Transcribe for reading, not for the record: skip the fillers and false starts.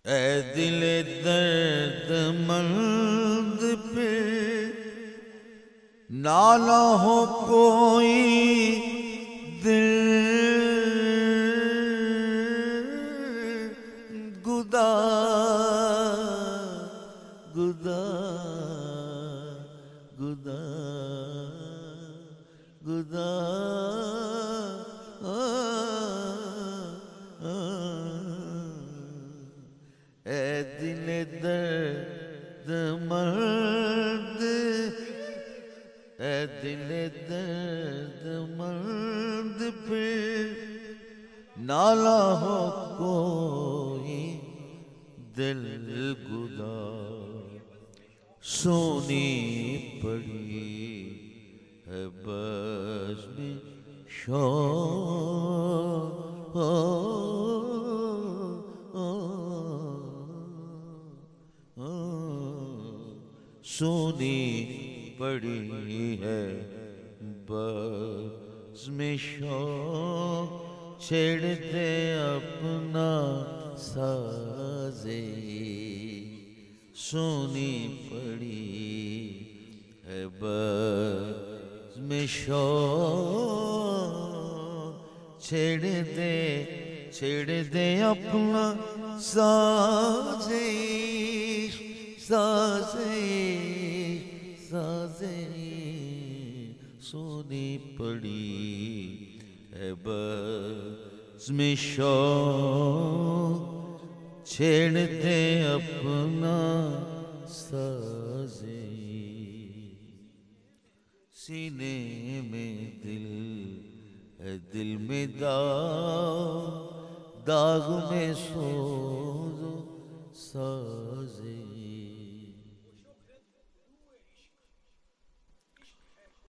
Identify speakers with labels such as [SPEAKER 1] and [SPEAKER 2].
[SPEAKER 1] اے دل درد مند پہ نالا ہو کوئی دل گدا گدا گدا گدا اے دل درد مرد اے دل درد مرد پہ نالا ہو کوئی دل گدا سونی پڑی ہے بزم شوق سونی پڑی ہے بزم شوق چھیڑ دے اپنا سازے سونی پڑی ہے بزم شوق چھیڑ دے اپنا سازے سازے سازے سونی پڑی ہے بزم شوق چھیڑ دے اپنا سازے سینے میں دل ہے دل میں داغ میں سوز و سازے